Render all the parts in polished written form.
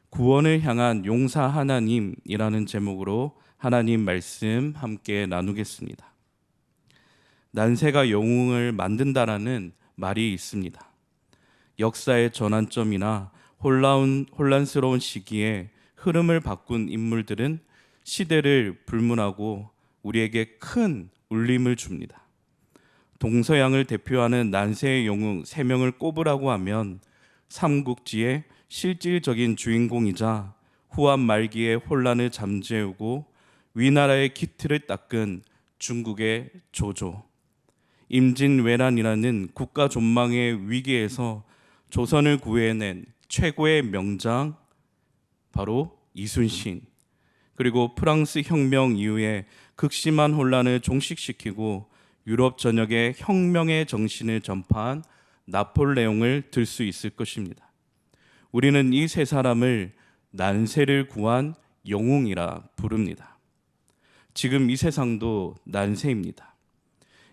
구원을 향한 용사 하나님이라는 제목으로 하나님 말씀 함께 나누겠습니다. 난세가 영웅을 만든다라는 말이 있습니다. 역사의 전환점이나 혼란스러운 시기에 흐름을 바꾼 인물들은 시대를 불문하고 우리에게 큰 울림을 줍니다. 동서양을 대표하는 난세의 영웅 3명을 꼽으라고 하면 삼국지의 실질적인 주인공이자 후한 말기의 혼란을 잠재우고 위나라의 기틀을 닦은 중국의 조조, 임진왜란이라는 국가 존망의 위기에서 조선을 구해낸 최고의 명장 바로 이순신, 그리고 프랑스 혁명 이후에 극심한 혼란을 종식시키고 유럽 전역에 혁명의 정신을 전파한 나폴레옹을 들 수 있을 것입니다. 우리는 이 세 사람을 난세를 구한 영웅이라 부릅니다. 지금 이 세상도 난세입니다.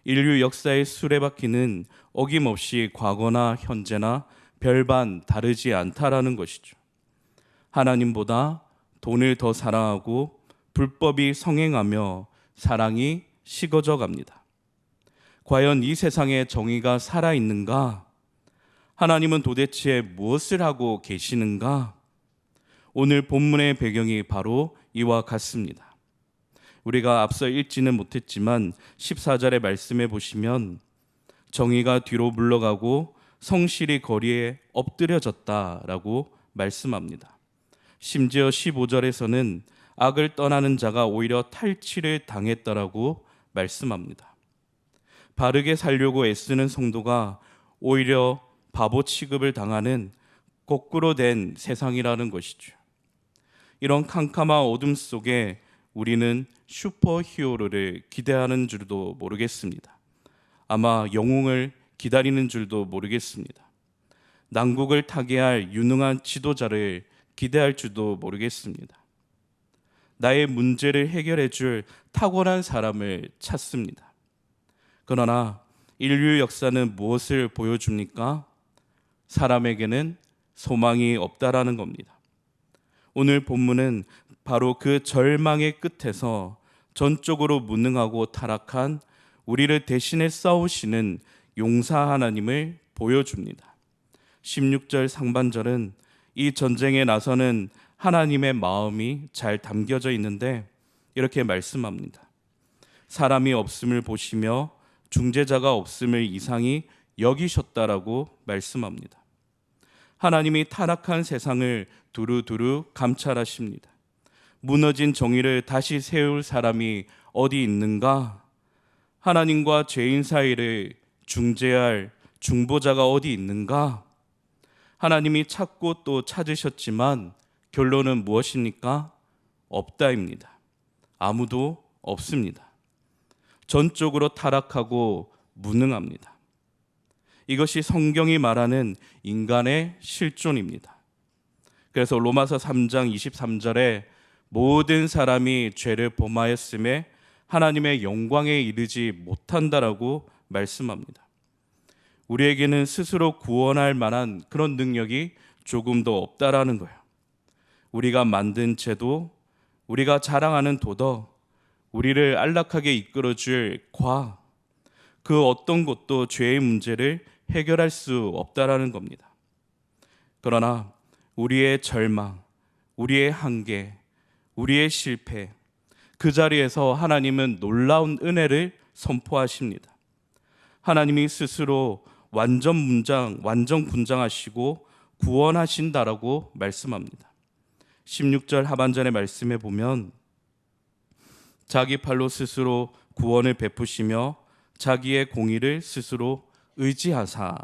인류 역사의 수레바퀴는 어김없이 과거나 현재나 별반 다르지 않다라는 것이죠. 하나님보다 돈을 더 사랑하고 불법이 성행하며 사랑이 식어져 갑니다. 과연 이 세상에 정의가 살아있는가? 하나님은 도대체 무엇을 하고 계시는가? 오늘 본문의 배경이 바로 이와 같습니다. 우리가 앞서 읽지는 못했지만 14절의 말씀에 보시면 정의가 뒤로 물러가고 성실이 거리에 엎드려졌다라고 말씀합니다. 심지어 15절에서는 악을 떠나는 자가 오히려 탈취를 당했다라고 말씀합니다. 바르게 살려고 애쓰는 성도가 오히려 바보 취급을 당하는 거꾸로 된 세상이라는 것이죠. 이런 캄캄한 어둠 속에 우리는 슈퍼히어로를 기대하는 줄도 모르겠습니다. 아마 영웅을 기다리는 줄도 모르겠습니다. 난국을 타개할 유능한 지도자를 기대할 줄도 모르겠습니다. 나의 문제를 해결해 줄 탁월한 사람을 찾습니다. 그러나 인류 역사는 무엇을 보여줍니까? 사람에게는 소망이 없다라는 겁니다. 오늘 본문은 바로 그 절망의 끝에서 전적으로 무능하고 타락한 우리를 대신해 싸우시는 용사 하나님을 보여줍니다. 16절 상반절은 이 전쟁에 나서는 하나님의 마음이 잘 담겨져 있는데 이렇게 말씀합니다. 사람이 없음을 보시며 중재자가 없음을 이상히 여기셨다라고 말씀합니다. 하나님이 타락한 세상을 두루두루 감찰하십니다. 무너진 정의를 다시 세울 사람이 어디 있는가? 하나님과 죄인 사이를 중재할 중보자가 어디 있는가? 하나님이 찾고 또 찾으셨지만 결론은 무엇입니까? 없다입니다. 아무도 없습니다. 전적으로 타락하고 무능합니다. 이것이 성경이 말하는 인간의 실존입니다. 그래서 로마서 3장 23절에 모든 사람이 죄를 범하였음에 하나님의 영광에 이르지 못한다라고 말씀합니다. 우리에게는 스스로 구원할 만한 그런 능력이 조금도 없다라는 거예요. 우리가 만든 제도, 우리가 자랑하는 도덕, 우리를 안락하게 이끌어줄 과학, 그 어떤 것도 죄의 문제를 해결할 수 없다라는 겁니다. 그러나 우리의 절망, 우리의 한계, 우리의 실패, 그 자리에서 하나님은 놀라운 은혜를 선포하십니다. 하나님이 스스로 완전 분장하시고 구원하신다라고 말씀합니다. 16절 하반절의 말씀에 보면 자기 팔로 스스로 구원을 베푸시며 자기의 공의를 스스로 의지하사.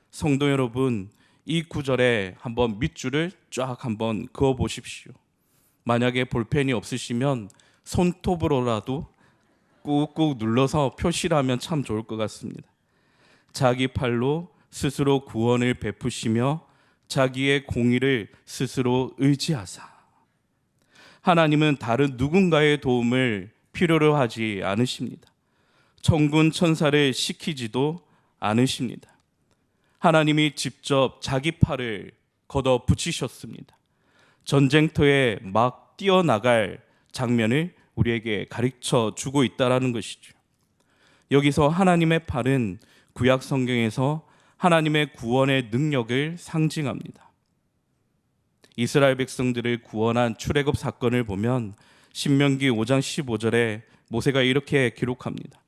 성도 여러분, 이 구절에 한번 밑줄을 쫙 한번 그어 보십시오. 만약에 볼펜이 없으시면 손톱으로라도 꾹꾹 눌러서 표시를 하면 참 좋을 것 같습니다. 자기 팔로 스스로 구원을 베푸시며 자기의 공의를 스스로 의지하사. 하나님은 다른 누군가의 도움을 필요로 하지 않으십니다. 천군 천사를 시키지도 않으십니다. 하나님이 직접 자기 팔을 걷어 붙이셨습니다. 전쟁터에 막 뛰어나갈 장면을 우리에게 가르쳐 주고 있다라는 것이죠. 여기서 하나님의 팔은 구약 성경에서 하나님의 구원의 능력을 상징합니다. 이스라엘 백성들을 구원한 출애굽 사건을 보면 신명기 5장 15절에 모세가 이렇게 기록합니다.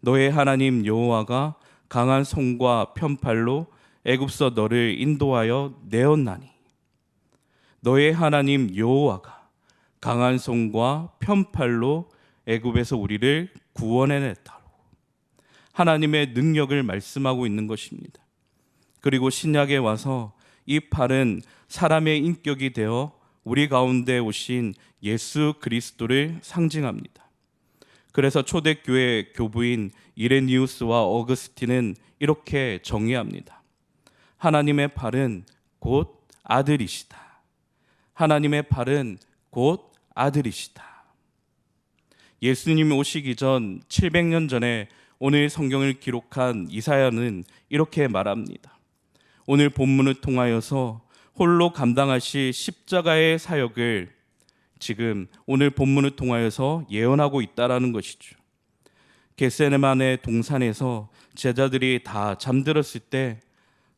너의 하나님 여호와가 강한 손과 편팔로 애굽서 너를 인도하여 내었나니. 너의 하나님 여호와가 강한 손과 편팔로 애굽에서 우리를 구원해냈다. 하나님의 능력을 말씀하고 있는 것입니다. 그리고 신약에 와서 이 팔은 사람의 인격이 되어 우리 가운데 오신 예수 그리스도를 상징합니다. 그래서 초대교회 교부인 이레니우스와 어거스틴은 이렇게 정의합니다. 하나님의 팔은 곧 아들이시다. 하나님의 팔은 곧 아들이시다. 예수님이 오시기 전 700년 전에 오늘 성경을 기록한 이사야는 이렇게 말합니다. 오늘 본문을 통하여서 홀로 감당하실 십자가의 사역을 지금 오늘 본문을 통하여서 예언하고 있다라는 것이죠. 겟세마네 동산에서 제자들이 다 잠들었을 때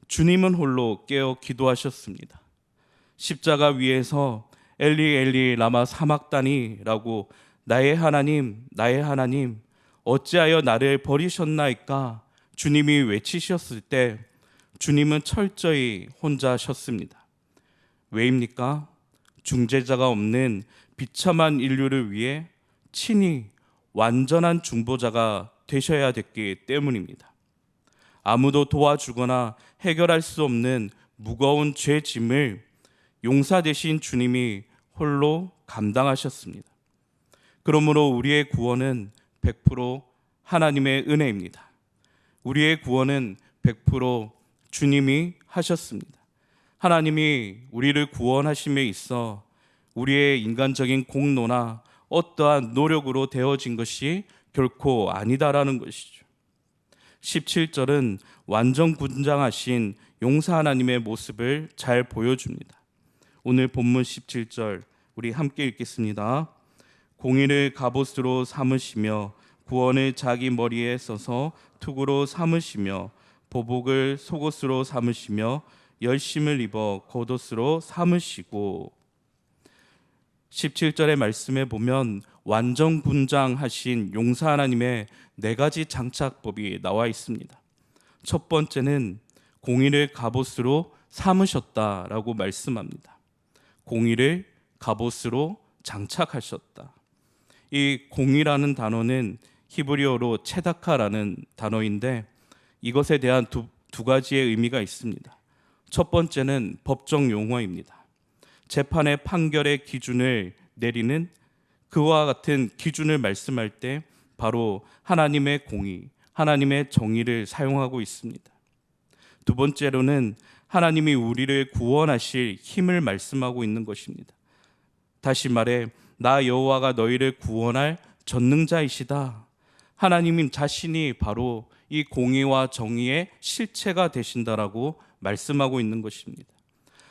주님은 홀로 깨어 기도하셨습니다. 십자가 위에서 엘리 엘리 라마 사막다니라고 나의 하나님 어찌하여 나를 버리셨나이까 주님이 외치셨을 때 주님은 철저히 혼자 쉬었습니다. 왜입니까? 중재자가 없는 비참한 인류를 위해 친히 완전한 중보자가 되셔야 됐기 때문입니다. 아무도 도와주거나 해결할 수 없는 무거운 죄 짐을 용사 되신 주님이 홀로 감당하셨습니다. 그러므로 우리의 구원은 100% 하나님의 은혜입니다. 우리의 구원은 100% 주님이 하셨습니다. 하나님이 우리를 구원하심에 있어 우리의 인간적인 공로나 어떠한 노력으로 되어진 것이 결코 아니다라는 것이죠. 17절은 완전 군장하신 용사 하나님의 모습을 잘 보여줍니다. 오늘 본문 17절 우리 함께 읽겠습니다. 공의를 갑옷으로 삼으시며 구원을 자기 머리에 써서 투구로 삼으시며 보복을 속옷으로 삼으시며 열심을 입어 겉옷으로 삼으시고. 17절의 말씀에 보면 완전 군장하신 용사 하나님의 4가지 장착법이 나와 있습니다. 첫 번째는 공의를 갑옷으로 삼으셨다라고 말씀합니다. 공의를 갑옷으로 장착하셨다. 이 공의라는 단어는 히브리어로 체다카라는 단어인데 이것에 대한 두 가지의 의미가 있습니다. 첫 번째는 법정 용어입니다. 재판의 판결의 기준을 내리는 그와 같은 기준을 말씀할 때 바로 하나님의 공의, 하나님의 정의를 사용하고 있습니다. 두 번째로는 하나님이 우리를 구원하실 힘을 말씀하고 있는 것입니다. 다시 말해 나 여호와가 너희를 구원할 전능자이시다. 하나님 자신이 바로 이 공의와 정의의 실체가 되신다라고 말씀하고 있는 것입니다.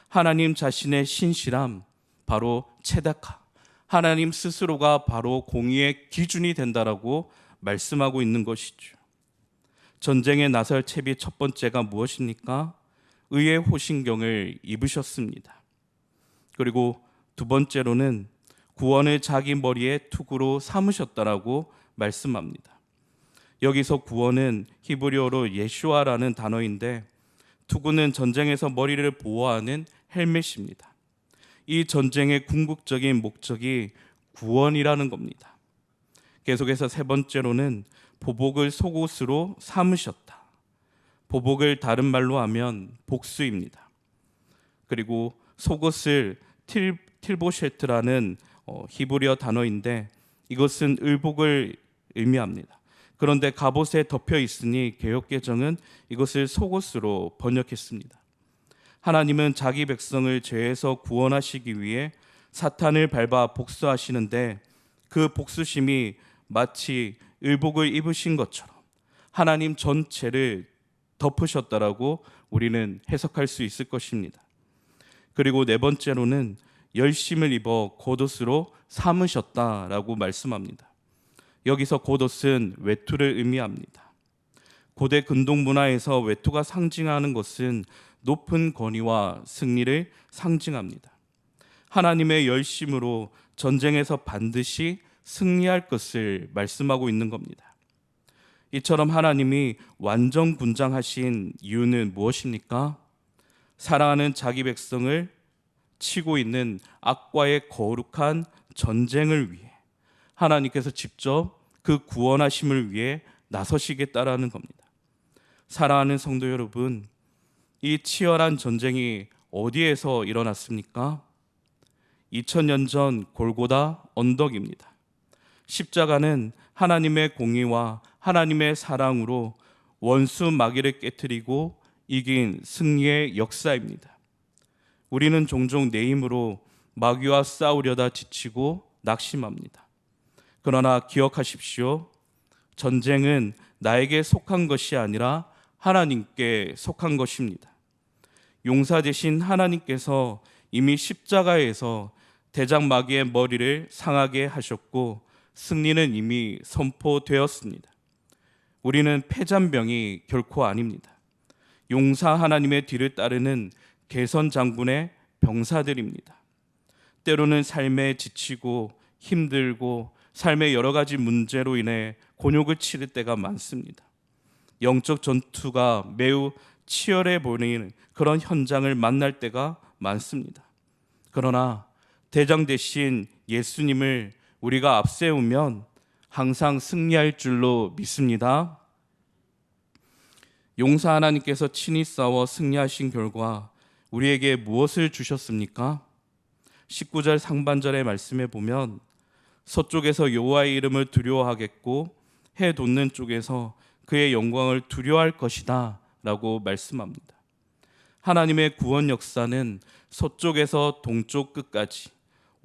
하나님 자신의 신실함, 바로 체다카, 하나님 스스로가 바로 공의의 기준이 된다라고 말씀하고 있는 것이죠. 전쟁에 나설 채비 첫 번째가 무엇입니까? 의의 호신경을 입으셨습니다. 그리고 두 번째로는 구원을 자기 머리에 투구로 삼으셨다라고 말씀합니다. 여기서 구원은 히브리어로 예슈아라는 단어인데 투구는 전쟁에서 머리를 보호하는 헬멧입니다. 이 전쟁의 궁극적인 목적이 구원이라는 겁니다. 계속해서 세 번째로는 보복을 속옷으로 삼으셨다. 보복을 다른 말로 하면 복수입니다. 그리고 속옷을 틸보셰트라는 히브리어 단어인데 이것은 의복을 의미합니다. 그런데 갑옷에 덮여 있으니 개역개정은 이것을 속옷으로 번역했습니다. 하나님은 자기 백성을 죄에서 구원하시기 위해 사탄을 밟아 복수하시는데 그 복수심이 마치 의복을 입으신 것처럼 하나님 전체를 덮으셨다라고 우리는 해석할 수 있을 것입니다. 그리고 네 번째로는 열심을 입어 겉옷으로 삼으셨다라고 말씀합니다. 여기서 겉옷은 외투를 의미합니다. 고대 근동 문화에서 외투가 상징하는 것은 높은 권위와 승리를 상징합니다. 하나님의 열심으로 전쟁에서 반드시 승리할 것을 말씀하고 있는 겁니다. 이처럼 하나님이 완전군장하신 이유는 무엇입니까? 사랑하는 자기 백성을 치고 있는 악과의 거룩한 전쟁을 위해 하나님께서 직접 그 구원하심을 위해 나서시겠다라는 겁니다. 사랑하는 성도 여러분, 이 치열한 전쟁이 어디에서 일어났습니까? 2000년 전 골고다 언덕입니다. 십자가는 하나님의 공의와 하나님의 사랑으로 원수 마귀를 깨뜨리고 이긴 승리의 역사입니다. 우리는 종종 내 힘으로 마귀와 싸우려다 지치고 낙심합니다. 그러나 기억하십시오. 전쟁은 나에게 속한 것이 아니라 하나님께 속한 것입니다. 용사 되신 하나님께서 이미 십자가에서 대장 마귀의 머리를 상하게 하셨고 승리는 이미 선포되었습니다. 우리는 패잔병이 결코 아닙니다. 용사 하나님의 뒤를 따르는 개선 장군의 병사들입니다. 때로는 삶에 지치고 힘들고 삶의 여러 가지 문제로 인해 곤욕을 치를 때가 많습니다. 영적 전투가 매우 치열해 보이는 그런 현장을 만날 때가 많습니다. 그러나 대장 대신 예수님을 우리가 앞세우면 항상 승리할 줄로 믿습니다. 용사 하나님께서 친히 싸워 승리하신 결과 우리에게 무엇을 주셨습니까? 19절 상반절의 말씀에 보면 서쪽에서 여호와의 이름을 두려워하겠고 해 돋는 쪽에서 그의 영광을 두려워할 것이다 라고 말씀합니다. 하나님의 구원 역사는 서쪽에서 동쪽 끝까지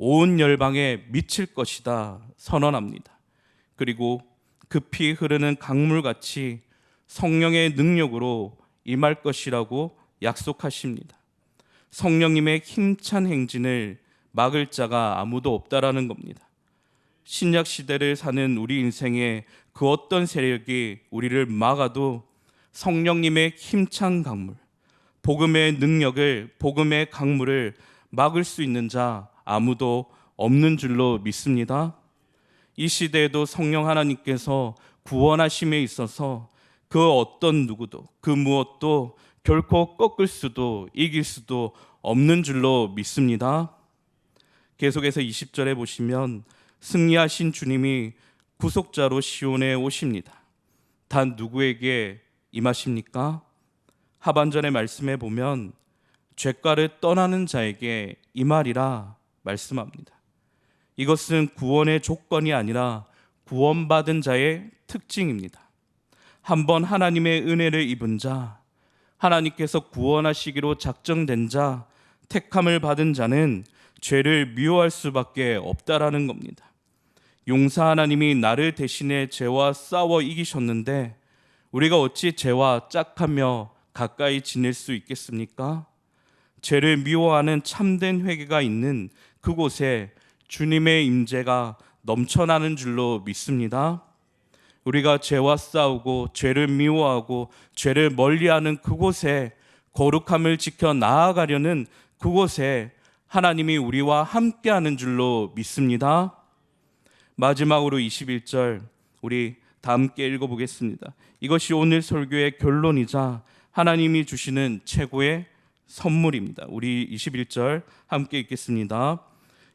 온 열방에 미칠 것이다 선언합니다. 그리고 급히 흐르는 강물같이 성령의 능력으로 임할 것이라고 약속하십니다. 성령님의 힘찬 행진을 막을 자가 아무도 없다라는 겁니다. 신약 시대를 사는 우리 인생에 그 어떤 세력이 우리를 막아도 성령님의 힘찬 강물, 복음의 능력을, 복음의 강물을 막을 수 있는 자 아무도 없는 줄로 믿습니다. 이 시대에도 성령 하나님께서 구원하심에 있어서 그 어떤 누구도 그 무엇도 결코 꺾을 수도 이길 수도 없는 줄로 믿습니다. 계속해서 20절에 보시면 승리하신 주님이 구속자로 시온에 오십니다. 단 누구에게 임하십니까? 하반절의 말씀에 보면 죄가를 떠나는 자에게 임하리라 말씀합니다. 이것은 구원의 조건이 아니라 구원받은 자의 특징입니다. 한번 하나님의 은혜를 입은 자, 하나님께서 구원하시기로 작정된 자, 택함을 받은 자는 죄를 미워할 수밖에 없다라는 겁니다. 용사 하나님이 나를 대신해 죄와 싸워 이기셨는데 우리가 어찌 죄와 짝하며 가까이 지낼 수 있겠습니까? 죄를 미워하는 참된 회개가 있는 그곳에 주님의 임재가 넘쳐나는 줄로 믿습니다. 우리가 죄와 싸우고 죄를 미워하고 죄를 멀리하는 그곳에 거룩함을 지켜 나아가려는 그곳에 하나님이 우리와 함께하는 줄로 믿습니다. 마지막으로 21절 우리 다 함께 읽어보겠습니다. 이것이 오늘 설교의 결론이자 하나님이 주시는 최고의 선물입니다. 우리 21절 함께 읽겠습니다.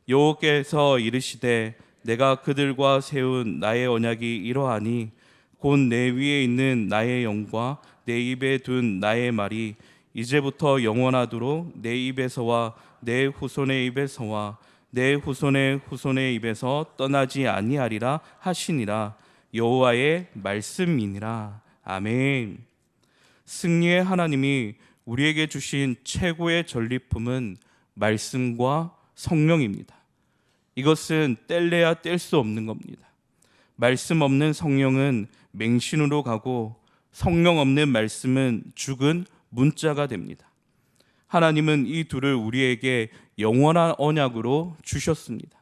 여호와께서 이르시되 내가 그들과 세운 나의 언약이 이러하니 곧 내 위에 있는 나의 영과 내 입에 둔 나의 말이 이제부터 영원하도록 내 입에서와 내 후손의 입에서와 내 후손의 후손의 입에서 떠나지 아니하리라 하시니라. 여호와의 말씀이니라. 아멘. 승리의 하나님이 우리에게 주신 최고의 전리품은 말씀과 성령입니다. 이것은 뗄래야 뗄 수 없는 겁니다. 말씀 없는 성령은 맹신으로 가고 성령 없는 말씀은 죽은 문자가 됩니다. 하나님은 이 둘을 우리에게 영원한 언약으로 주셨습니다.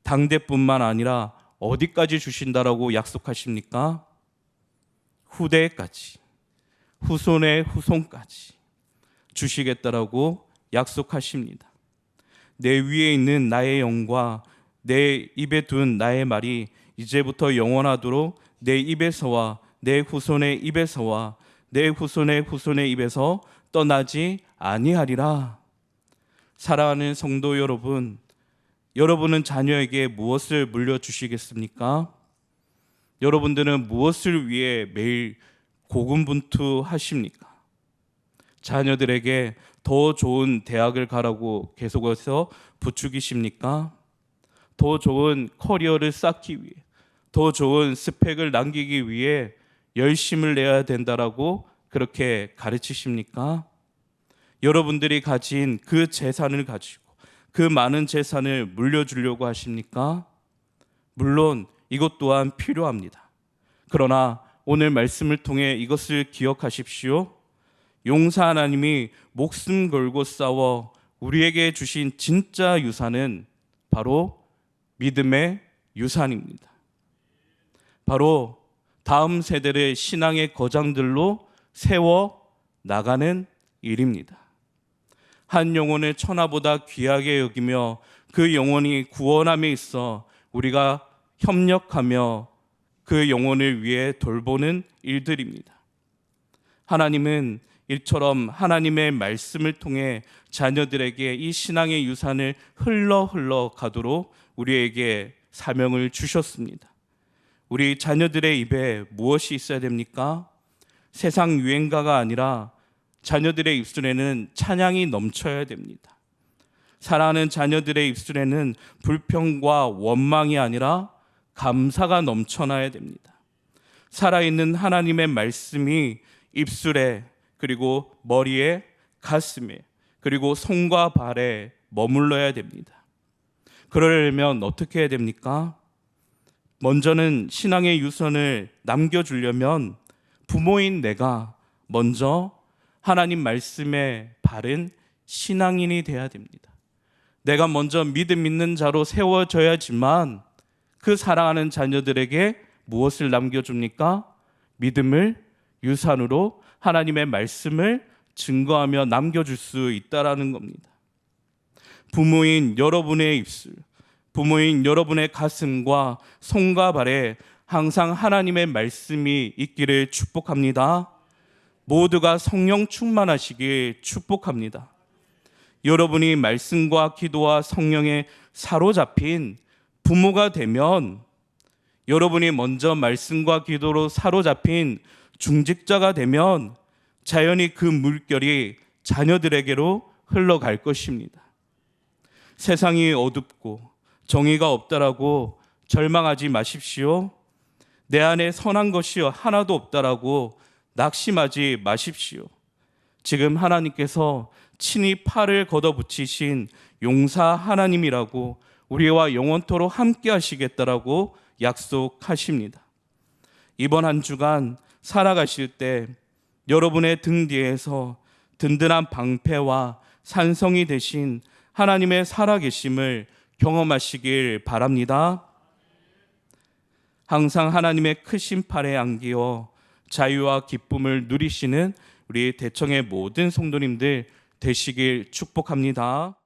당대뿐만 아니라 어디까지 주신다라고 약속하십니까? 후대까지, 후손의 후손까지 주시겠다라고 약속하십니다. 내 위에 있는 나의 영과 내 입에 둔 나의 말이 이제부터 영원하도록 내 입에서와 내 후손의 입에서와 내 후손의 후손의 입에서 떠나지 아니하리라. 사랑하는 성도 여러분, 여러분은 자녀에게 무엇을 물려주시겠습니까? 여러분들은 무엇을 위해 매일 고군분투하십니까? 자녀들에게 더 좋은 대학을 가라고 계속해서 부추기십니까? 더 좋은 커리어를 쌓기 위해, 더 좋은 스펙을 남기기 위해 열심을 내야 된다라고 그렇게 가르치십니까? 여러분들이 가진 그 재산을 가지고 그 많은 재산을 물려주려고 하십니까? 물론 이것 또한 필요합니다. 그러나 오늘 말씀을 통해 이것을 기억하십시오. 용사 하나님이 목숨 걸고 싸워 우리에게 주신 진짜 유산은 바로 믿음의 유산입니다. 바로 다음 세대를 신앙의 거장들로 세워 나가는 일입니다. 한 영혼을 천하보다 귀하게 여기며 그 영혼이 구원함에 있어 우리가 협력하며 그 영혼을 위해 돌보는 일들입니다. 하나님은 이처럼 하나님의 말씀을 통해 자녀들에게 이 신앙의 유산을 흘러 가도록 우리에게 사명을 주셨습니다. 우리 자녀들의 입에 무엇이 있어야 됩니까? 세상 유행가가 아니라 자녀들의 입술에는 찬양이 넘쳐야 됩니다. 사랑하는 자녀들의 입술에는 불평과 원망이 아니라 감사가 넘쳐나야 됩니다. 살아있는 하나님의 말씀이 입술에, 그리고 머리에, 가슴에, 그리고 손과 발에 머물러야 됩니다. 그러려면 어떻게 해야 됩니까? 먼저는 신앙의 유산을 남겨주려면 부모인 내가 먼저 하나님 말씀에 바른 신앙인이 돼야 됩니다. 내가 먼저 믿음 있는 자로 세워져야지만 그 사랑하는 자녀들에게 무엇을 남겨줍니까? 믿음을 유산으로 하나님의 말씀을 증거하며 남겨줄 수 있다라는 겁니다. 부모인 여러분의 입술, 부모인 여러분의 가슴과 손과 발에 항상 하나님의 말씀이 있기를 축복합니다. 모두가 성령 충만하시길 축복합니다. 여러분이 말씀과 기도와 성령에 사로잡힌 부모가 되면, 여러분이 먼저 말씀과 기도로 사로잡힌 중직자가 되면 자연히 그 물결이 자녀들에게로 흘러갈 것입니다. 세상이 어둡고 정의가 없다라고 절망하지 마십시오. 내 안에 선한 것이 하나도 없다라고 낙심하지 마십시오. 지금 하나님께서 친히 팔을 걷어붙이신 용사 하나님이라고 우리와 영원토록 함께 하시겠다라고 약속하십니다. 이번 한 주간 살아가실 때 여러분의 등 뒤에서 든든한 방패와 산성이 되신 하나님의 살아계심을 경험하시길 바랍니다. 항상 하나님의 크신 팔에 안기어 자유와 기쁨을 누리시는 우리 대청의 모든 성도님들 되시길 축복합니다.